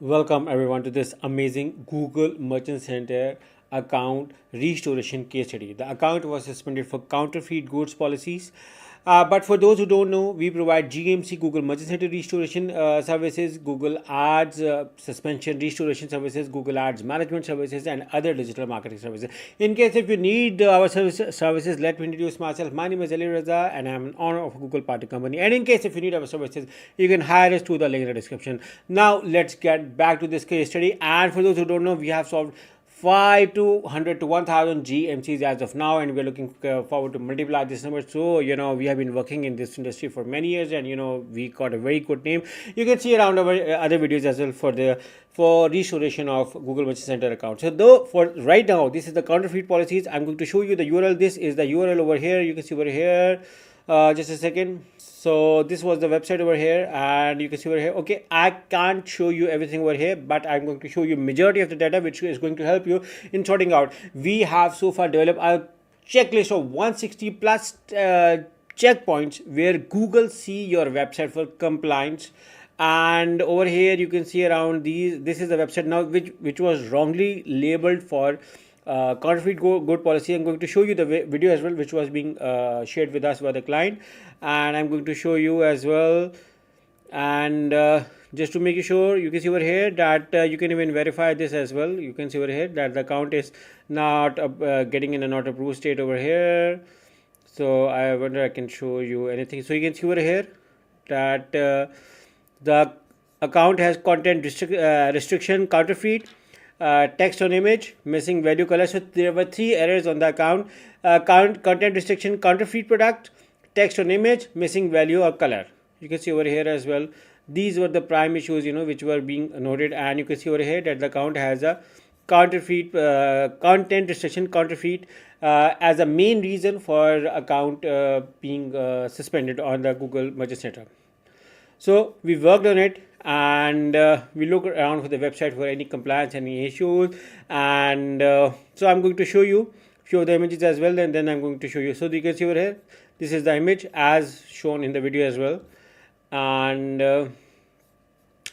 Welcome everyone to this amazing Google Merchant Center account restoration case study. The account was suspended for counterfeit goods policies. But for those who don't know, we provide GMC Google Merchant Center restoration services, Google Ads suspension restoration services, Google Ads management services, and other digital marketing services. In case if you need our services, let me introduce myself. My name is Ali Raza, and I'm an owner of a Google Party company. And in case if you need our services, you can hire us through the link in the description. Now let's get back to this case study. And for those who don't know, we have solved 5 to 100 to 1000 GMCs as of now, and we're looking forward to multiply this number. So we have been working in this industry for many years, and we got a very good name. You can see around our other videos as well for restoration of Google Merchant Center account. So though for right now, this is the counterfeit policies. I'm going to show you the URL. This is the URL over here. You can see over here. Just a second. So this was the website over here, and you can see over here. Okay, I can't show you everything over here, but I'm going to show you majority of the data, which is going to help you in sorting out. We have so far developed a checklist of 160 plus checkpoints where Google see your website for compliance. And over here you can see around these. This is the website now which was wrongly labeled for counterfeit good policy. I'm going to show you the video as well, which was being shared with us by the client, and I'm going to show you as well. And just to make you sure, you can see over here that you can even verify this as well. You can see over here that the account is not getting in a not approved state over here. So I wonder I can show you anything. So you can see over here that the account has content restriction, counterfeit, text on image, missing value, color. So there were 3 errors on the account: content restriction, counterfeit product, text on image, missing value or color. You can see over here as well. These were the prime issues which were being noted, and you can see over here that the account has a counterfeit content restriction, counterfeit as a main reason for account being suspended on the Google Merchant Center. So we worked on it, and we look around for the website for any compliance, any issues. And so I'm going to show you few of the images as well, and then I'm going to show you. So you can see over here, this is the image as shown in the video as well. And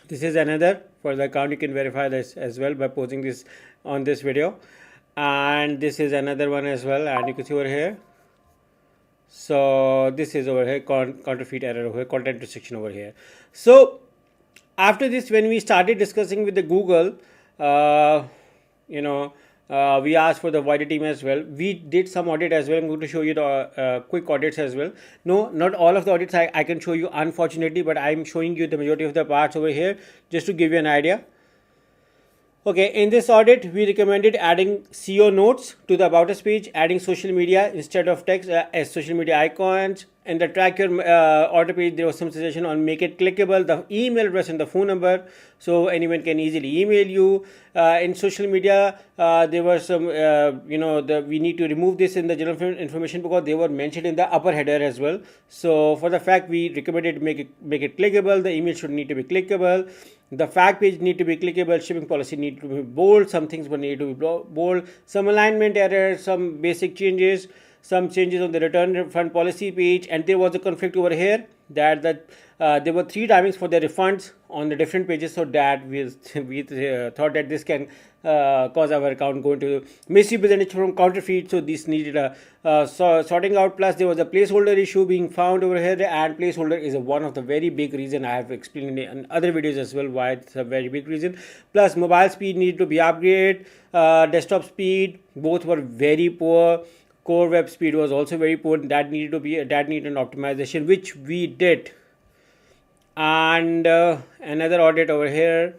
this is another for the account. You can verify this as well by posting this on this video. And this is another one as well, and you can see over here. So this is over here, counterfeit error over here, content restriction over here. So after this, when we started discussing with the Google, we asked for the wider team as well. We did some audit as well. I'm going to show you the quick audits as well. No, not all of the audits I can show you, unfortunately, but I'm showing you the majority of the parts over here just to give you an idea. Okay, in this audit, we recommended adding SEO notes to the About Us page, adding social media instead of text as social media icons. In the track your order page, there was some suggestion on make it clickable, the email address and the phone number, so anyone can easily email you. In social media, there were some, we need to remove this in the general information because they were mentioned in the upper header as well. So for the fact, we recommended make it clickable. The email should need to be clickable. The fact page need to be clickable. Shipping policy need to be bold. Some things will need to be bold. Some alignment errors, some basic changes, some changes on the return refund policy page. And there was a conflict over here that there were 3 timings for the refunds on the different pages, so that we thought that this can cause our account going to misrepresentation from counterfeit. So this needed a sorting out. Plus there was a placeholder issue being found over here, and placeholder is one of the very big reason. I have explained in other videos as well why it's a very big reason. Plus mobile speed needed to be upgraded, desktop speed both were very poor. Core web speed was also very poor. That needed an optimization, which we did. And another audit over here.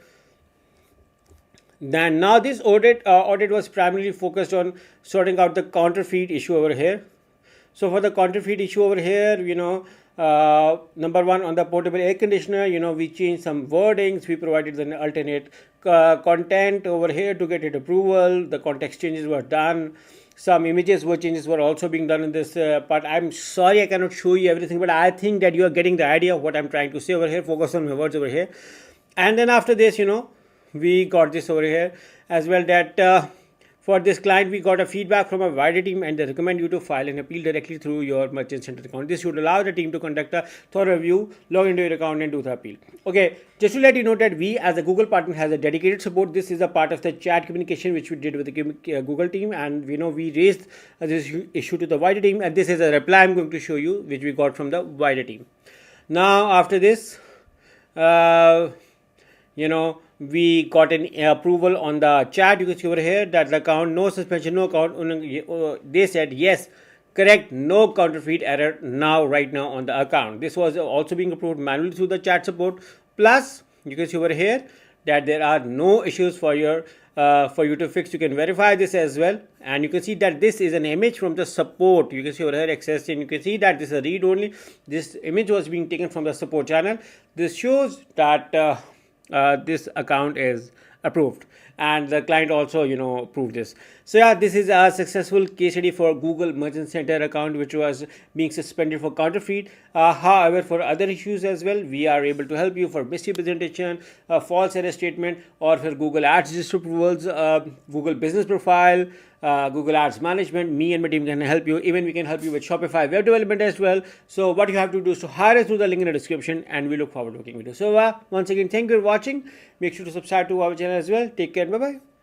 Then now this audit was primarily focused on sorting out the counterfeit issue over here. So for the counterfeit issue over here, number one, on the portable air conditioner, we changed some wordings. We provided an alternate content over here to get it approval. The context changes were done. Some changes were also being done in this part. I'm sorry I cannot show you everything, but I think that you are getting the idea of what I'm trying to say over here. Focus on my words over here. And then after this, we got this over here as well, that For this client, we got a feedback from a wider team and they recommend you to file an appeal directly through your Merchant Center account. This should allow the team to conduct a thorough review, log into your account and do the appeal. Okay, just to let you know that we as a Google partner has a dedicated support. This is a part of the chat communication which we did with the Google team, and we raised this issue to the wider team, and this is a reply I'm going to show you which we got from the wider team. Now after this, we got an approval on the chat. You can see over here that the account, no suspension, no account. They said yes, correct, no counterfeit error right now on the account. This was also being approved manually through the chat support. Plus, you can see over here that there are no issues for you to fix. You can verify this as well, and you can see that this is an image from the support. You can see over here access, and you can see that this is a read only. This image was being taken from the support channel. This shows that this account is approved, and the client also approved this. So yeah, this is a successful case study for Google Merchant Center account which was being suspended for counterfeit. However, for other issues as well, we are able to help you for misrepresentation, false error statement, or for Google Ads register approvals, Google business profile, Google Ads management. Me and my team can help you. Even we can help you with Shopify web development as well. So what you have to do is to hire us through the link in the description, and we look forward to working with you. So once again, thank you for watching. Make sure to subscribe to our channel as well. Take care. Bye bye.